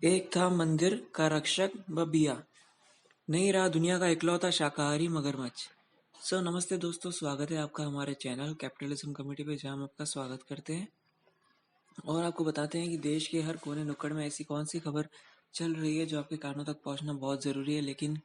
एक था मंदिर का रक्षक बबिया, नहीं रहा दुनिया का इकलौता शाकाहारी मगरमच्छ। नमस्ते दोस्तों, स्वागत है आपका हमारे चैनल कैपिटलिज्म कमेटी पे, जहां हम आपका स्वागत करते हैं और आपको बताते हैं कि देश के हर कोने नुक्कड़ में ऐसी कौन सी खबर चल रही है जो आपके कानों तक पहुंचना बहुत ज़रूरी है, लेकिन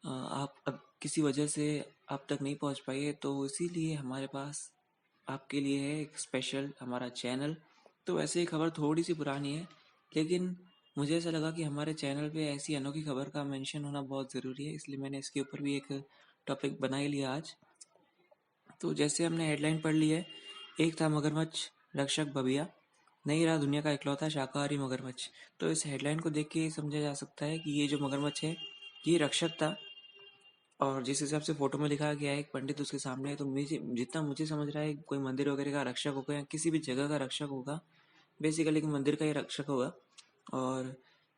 आप अब किसी वजह से आप तक नहीं पहुंच पाई है, तो इसीलिए हमारे पास आपके लिए है एक स्पेशल हमारा चैनल। तो वैसे ही खबर थोड़ी सी पुरानी है, लेकिन मुझे ऐसा लगा कि हमारे चैनल पे ऐसी अनोखी खबर का मेंशन होना बहुत ज़रूरी है, इसलिए मैंने इसके ऊपर भी एक टॉपिक बना ही लिया आज। तो जैसे हमने हेडलाइन पढ़ ली है, एक था मगरमच्छ रक्षक बबिया, नहीं रहा दुनिया का इकलौता शाकाहारी मगरमच्छ। तो इस हेडलाइन को देख के ये समझा जा सकता है कि ये जो मगरमच्छ है ये रक्षक था, और जिस हिसाब से फोटो में लिखा गया है एक पंडित उसके सामने है, तो मुझे जितना मुझे समझ रहा है कोई मंदिर वगैरह का रक्षक होगा या किसी भी जगह का रक्षक होगा, बेसिकली मंदिर का ही रक्षक होगा। और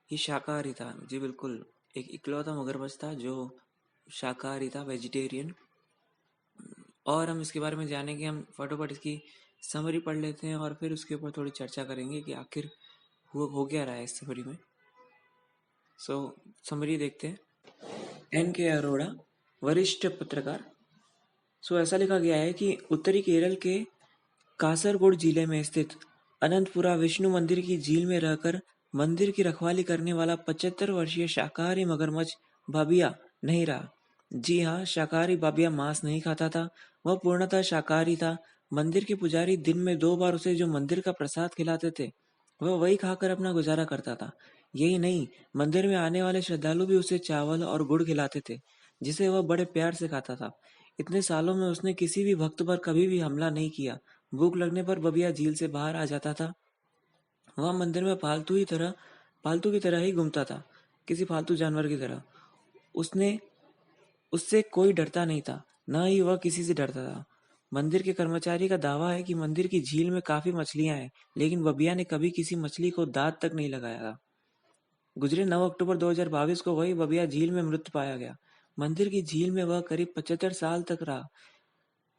ये शाकाहारी था जी, बिल्कुल एक इकलौता मगरमच्छ था जो शाकाहारी था, वेजिटेरियन। और हम इसके बारे में जानेंगे, हम फटाफट इसकी समरी पढ़ लेते हैं और फिर उसके ऊपर थोड़ी चर्चा करेंगे कि आखिर हो क्या रहा है इस समरी में। सो समरी देखते हैं। एन के अरोड़ा, वरिष्ठ पत्रकार। ऐसा लिखा गया है कि उत्तरी केरल के कासरगोड जिले में स्थित अनंतपुरा विष्णु मंदिर की झील में रहकर मंदिर की रखवाली करने वाला 75 वर्षीय शाकाहारी मगरमच्छ बाबिया नहीं रहा। जी हाँ, शाकाहारी बाबिया मांस नहीं खाता था, वह पूर्णतः शाकाहारी था। मंदिर के पुजारी दिन में 2 बार उसे जो मंदिर का प्रसाद खिलाते थे, वह वही खाकर अपना गुजारा करता था। यही नहीं, मंदिर में आने वाले श्रद्धालु भी उसे चावल और गुड़ खिलाते थे, जिसे वह बड़े प्यार से खाता था। इतने सालों में उसने किसी भी भक्त पर कभी भी हमला नहीं किया। भूख लगने पर बबिया झील से बाहर आ जाता था। वह मंदिर में पालतू की तरह ही घूमता था, किसी फालतू जानवर की तरह। उसने उससे कोई डरता नहीं था, न ही वह किसी से डरता था। मंदिर के कर्मचारी का दावा है कि मंदिर की झील में काफी मछलियां हैं, लेकिन बबिया ने कभी किसी मछली को दांत तक नहीं लगाया था। गुजरे 9 अक्टूबर 2022 को वही बबिया झील में मृत पाया गया। मंदिर की झील में वह करीब 75 साल तक रहा।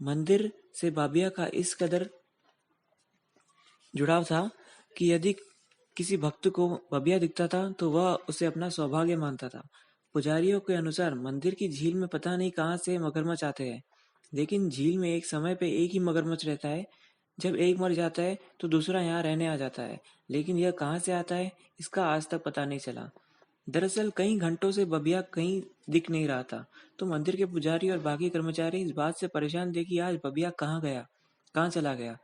मंदिर से बाबिया का इस कदर जुड़ाव था कि यदि किसी भक्त को बबिया दिखता था तो वह उसे अपना सौभाग्य मानता था। पुजारियों के अनुसार मंदिर की झील में पता नहीं कहां से मगरमच्छ आते हैं, लेकिन झील में एक समय पे एक ही मगरमच्छ रहता है। जब एक मर जाता है तो दूसरा यहाँ रहने आ जाता है, लेकिन यह कहाँ से आता है इसका आज तक पता नहीं चला। दरअसल कई घंटों से बबिया कहीं दिख नहीं रहा था, तो मंदिर के पुजारी और बाकी कर्मचारी इस बात से परेशान थे कि आज बबिया कहाँ चला गया,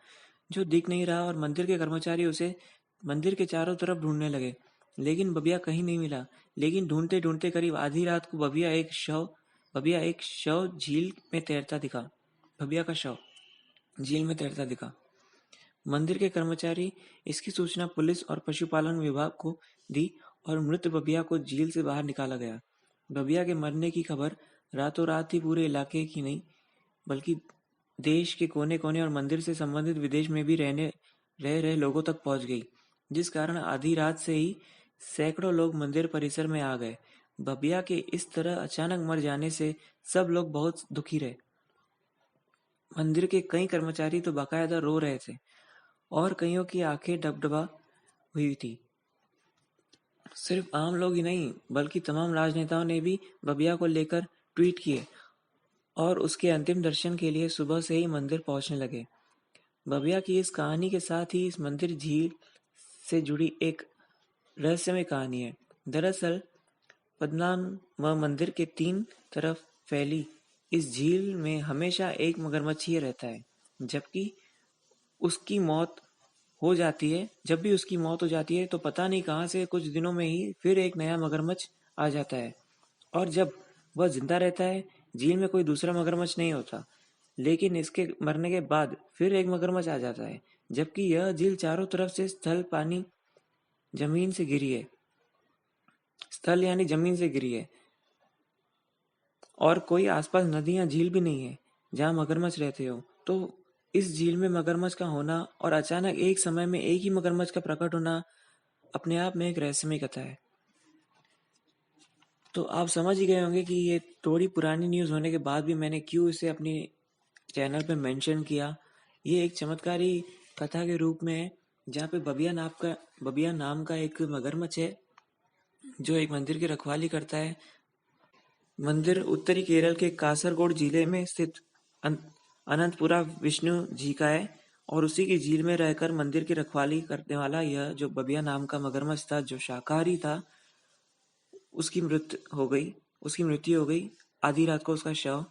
जो दिख नहीं रहा। और मंदिर के कर्मचारी उसे मंदिर के चारों तरफ ढूंढने लगे, लेकिन बबिया कहीं नहीं मिला। लेकिन ढूंढते ढूंढते करीब आधी रात को बबिया एक शव झील में तैरता दिखा। बबिया का शव झील में तैरता दिखा। मंदिर के कर्मचारी इसकी सूचना पुलिस और पशुपालन विभाग को दी और मृत बबिया को झील से बाहर निकाला गया। बबिया के मरने की खबर रातों रात ही पूरे इलाके की नहीं, बल्कि देश के कोने कोने और मंदिर से संबंधित विदेश में भी रह रहे लोगों तक पहुंच गई, जिस कारण आधी रात से ही सैकड़ों लोग मंदिर परिसर में आ गए। बबिया के इस तरह अचानक मर जाने से सब लोग बहुत दुखी रहे। मंदिर के कई कर्मचारी तो बाकायदा रो रहे थे और कईयों की आंखें डबडबा हुई थी। सिर्फ आम लोग ही नहीं, बल्कि तमाम राजनेताओं ने भी बबिया को लेकर ट्वीट किए और उसके अंतिम दर्शन के लिए सुबह से ही मंदिर पहुंचने लगे। बबिया की इस कहानी के साथ ही इस मंदिर झील से जुड़ी एक रहस्यमय कहानी है। दरअसल पद्मनाभ मंदिर के 3 तरफ फैली इस झील में हमेशा एक मगरमच्छ ही रहता है। जबकि उसकी मौत जब भी उसकी मौत हो जाती है तो पता नहीं कहां से कुछ दिनों में ही फिर एक नया मगरमच्छ आ जाता है। और जब वह जिंदा रहता है, झील में कोई दूसरा मगरमच्छ नहीं होता, लेकिन इसके मरने के बाद फिर एक मगरमच्छ आ जाता है। जबकि यह झील चारों तरफ से जमीन से घिरी है स्थल यानी जमीन से घिरी है, और कोई आसपास नदी या झील भी नहीं है जहां मगरमच्छ रहते हो। तो इस झील में मगरमच्छ का होना और अचानक एक समय में एक ही मगरमच्छ का प्रकट होना अपने आप में एक रहस्यमय कथा है। तो आप समझ ही गए होंगे कि ये थोड़ी पुरानी न्यूज़ होने के बाद भी मैंने क्यों इसे अपनी चैनल पे मेंशन किया। ये एक चमत्कारी कथा के रूप में है, जहाँ पे बबिया नाम का एक मगरमच्छ है जो एक मंदिर की रखवाली करता है। मंदिर उत्तरी केरल के कासरगोड जिले में स्थित अन- अनंतपुरा विष्णु जी का है और उसी की झील में रहकर मंदिर की रखवाली करने वाला यह जो बबिया नाम का मगरमच्छ था जो शाकाहारी था, उसकी मृत्यु हो गई। आधी रात को उसका शव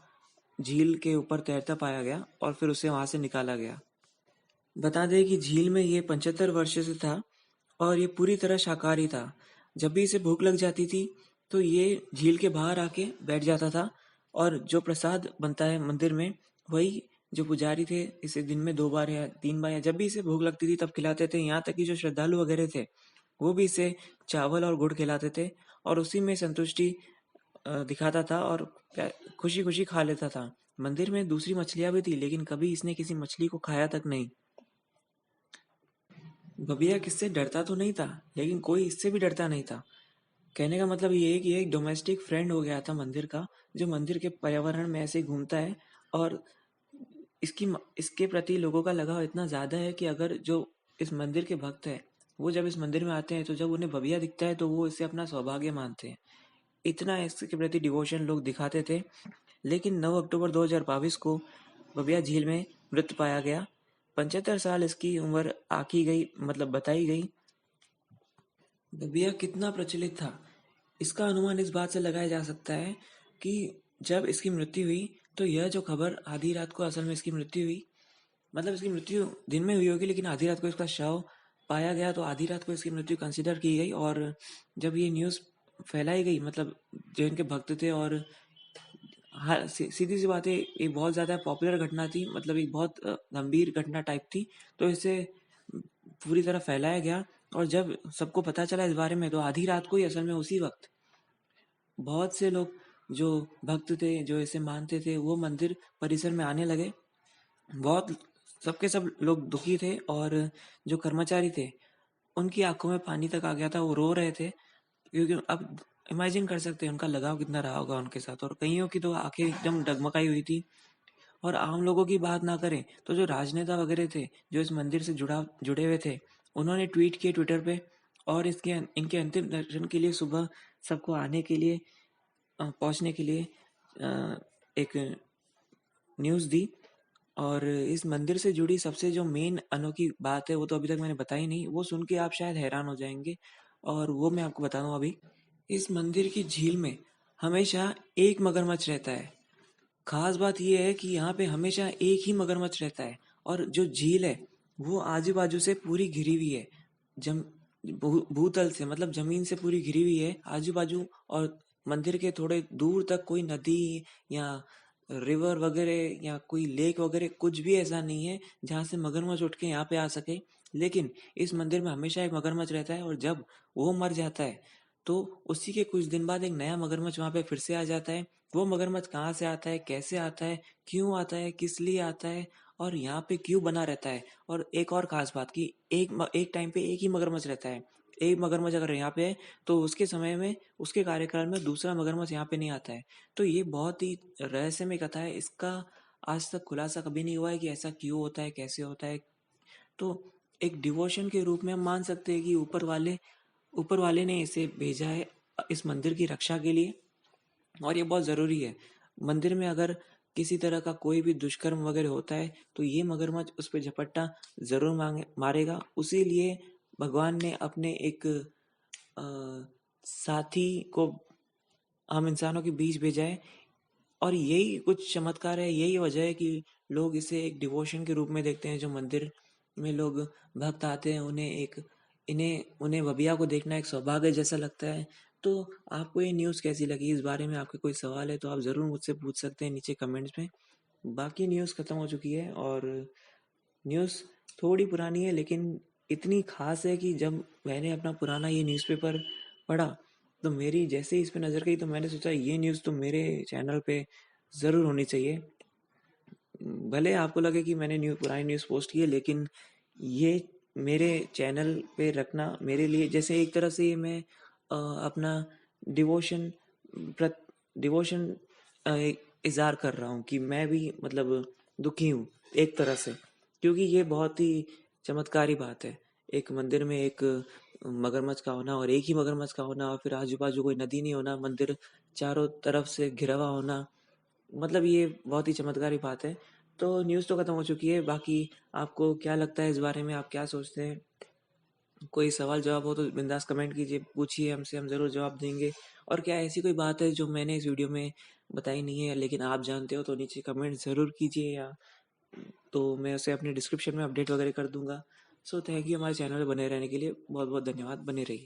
झील के ऊपर तैरता पाया गया और फिर उसे वहां से निकाला गया। बता दें कि झील में ये 75 वर्ष से था और ये पूरी तरह शाकाहारी था। जब भी इसे भूख लग जाती थी तो ये झील के बाहर आके बैठ जाता था और जो प्रसाद बनता है मंदिर में, वही जो पुजारी थे इसे दिन में 2 बार या 3 बार या जब भी इसे भूख लगती थी तब खिलाते थे। यहाँ तक कि जो श्रद्धालु वगैरह थे वो भी इसे चावल और गुड़ खिलाते थे और उसी में संतुष्टि दिखाता था और खुशी खुशी खा लेता था। मंदिर में दूसरी मछलियां भी थी लेकिन कभी इसने किसी मछली को खाया तक नहीं। बबिया किससे डरता तो नहीं था लेकिन कोई इससे भी डरता नहीं था। कहने का मतलब ये है कि ये एक डोमेस्टिक फ्रेंड हो गया था मंदिर का, जो मंदिर के पर्यावरण में ऐसे ही घूमता है और इसके प्रति लोगों का लगाव इतना ज्यादा है कि अगर जो इस मंदिर के भक्त है वो जब इस मंदिर में आते हैं तो जब उन्हें बबिया दिखता है तो वो इसे अपना सौभाग्य मानते हैं। इतना इसके प्रति डिवोशन लोग दिखाते थे। लेकिन 9 अक्टूबर 2022 को बबिया झील में मृत पाया गया। 75 साल इसकी उम्र आकी गई, मतलब बताई गई। बबिया कितना प्रचलित था इसका अनुमान इस बात से लगाया जा सकता है कि जब इसकी मृत्यु हुई तो यह जो खबर आधी रात को असल में इसकी मृत्यु हुई, मतलब इसकी मृत्यु दिन में हुई होगी लेकिन आधी रात को इसका शव पाया गया तो आधी रात को इसकी मृत्यु कंसिडर की गई। और जब ये न्यूज़ फैलाई गई, मतलब जो इनके भक्त थे, और हाँ, सीधी सी बात है, ये बहुत ज़्यादा पॉपुलर घटना थी, मतलब एक बहुत गंभीर घटना टाइप थी, तो इसे पूरी तरह फैलाया गया। और जब सबको पता चला इस बारे में तो आधी रात को ही असल में उसी वक्त बहुत से लोग जो भक्त थे जो इसे मानते थे वो मंदिर परिसर में आने लगे। बहुत सबके सब लोग दुखी थे और जो कर्मचारी थे उनकी आंखों में पानी तक आ गया था, वो रो रहे थे क्योंकि अब इमेजिन कर सकते हैं उनका लगाव कितना रहा होगा उनके साथ। और कईयों की तो आंखें एकदम डगमगाई हुई थी। और आम लोगों की बात ना करें तो जो राजनेता वगैरह थे जो इस मंदिर से जुड़े हुए थे, उन्होंने ट्वीट किए ट्विटर पे और इसके इनके अंतिम दर्शन के लिए सुबह सबको आने के लिए पहुंचने के लिए एक न्यूज़ दी। और इस मंदिर से जुड़ी सबसे जो मेन अनोखी बात है वो तो अभी तक मैंने बताई नहीं, वो सुन के आप शायद हैरान हो जाएंगे और वो मैं आपको बता दूं अभी। इस मंदिर की झील में हमेशा एक मगरमच्छ रहता है। खास बात यह है कि यहाँ पे हमेशा एक ही मगरमच्छ रहता है और जो झील है वो आजू बाजू से पूरी घिरी हुई है। जम भूतल से, मतलब जमीन से पूरी घिरी हुई है आजू बाजू। और मंदिर के थोड़े दूर तक कोई नदी या रिवर वगैरह या कोई लेक वगैरह कुछ भी ऐसा नहीं है जहाँ से मगरमच्छ उठ के यहाँ पे आ सके। लेकिन इस मंदिर में हमेशा एक मगरमच्छ रहता है और जब वो मर जाता है तो उसी के कुछ दिन बाद एक नया मगरमच्छ वहां पे फिर से आ जाता है। वो मगरमच्छ कहाँ से आता है, कैसे आता है, क्यों आता है, किस लिए आता है और यहाँ पे क्यों बना रहता है। और एक और खास बात कि एक टाइम पे एक ही मगरमच्छ रहता है। एक मगरमच्छ अगर यहाँ पे है तो उसके समय में, उसके कार्यकाल में दूसरा मगरमच्छ यहाँ पे नहीं आता है। तो ये बहुत ही रहस्यमय कथा है। इसका आज तक खुलासा कभी नहीं हुआ है कि ऐसा क्यों होता है, कैसे होता है। तो एक डिवोशन के रूप में हम मान सकते हैं कि ऊपर वाले ने इसे भेजा है इस मंदिर की रक्षा के लिए। और ये बहुत ज़रूरी है। मंदिर में अगर किसी तरह का कोई भी दुष्कर्म वगैरह होता है तो ये मगरमच्छ उस पे झपट्टा ज़रूर मारेगा। उसी लिए भगवान ने अपने एक अ, साथी को हम इंसानों के बीच भेजा है। और यही कुछ चमत्कार है, यही वजह है कि लोग इसे एक डिवोशन के रूप में देखते हैं। जो मंदिर में लोग भक्त आते हैं उन्हें बबिया को देखना एक सौभाग्य जैसा लगता है। तो आपको ये न्यूज़ कैसी लगी, इस बारे में आपके कोई सवाल है तो आप ज़रूर मुझसे पूछ सकते हैं नीचे कमेंट्स में। बाकी न्यूज़ ख़त्म हो चुकी है और न्यूज़ थोड़ी पुरानी है लेकिन इतनी खास है कि जब मैंने अपना पुराना ये न्यूज़पेपर पढ़ा तो मेरी जैसे ही इस पे नज़र गई तो मैंने सोचा ये न्यूज़ तो मेरे चैनल पे ज़रूर होनी चाहिए। भले आपको लगे कि मैंने पुरानी न्यूज़ पोस्ट की है लेकिन ये मेरे चैनल पे रखना मेरे लिए जैसे एक तरह से ये मैं अपना डिवोशन डिवोशन इजहार कर रहा हूँ कि मैं भी मतलब दुखी हूँ एक तरह से, क्योंकि ये बहुत ही चमत्कारी बात है। एक मंदिर में एक मगरमच्छ का होना और एक ही मगरमच्छ का होना और फिर आजू-बाजू कोई नदी नहीं होना, मंदिर चारों तरफ से घिरा हुआ होना, मतलब ये बहुत ही चमत्कारी बात है। तो न्यूज़ तो खत्म हो चुकी है, बाकी आपको क्या लगता है इस बारे में, आप क्या सोचते हैं? कोई सवाल जवाब हो तो बिंदास कमेंट कीजिए, पूछिए हमसे, हम ज़रूर जवाब देंगे। और क्या ऐसी कोई बात है जो मैंने इस वीडियो में बताई नहीं है लेकिन आप जानते हो तो नीचे कमेंट ज़रूर कीजिए, या तो मैं उसे अपने डिस्क्रिप्शन में अपडेट वगैरह कर दूंगा। सो थैंक यू हमारे चैनल में बने रहने के लिए, बहुत बहुत धन्यवाद, बने रहिए।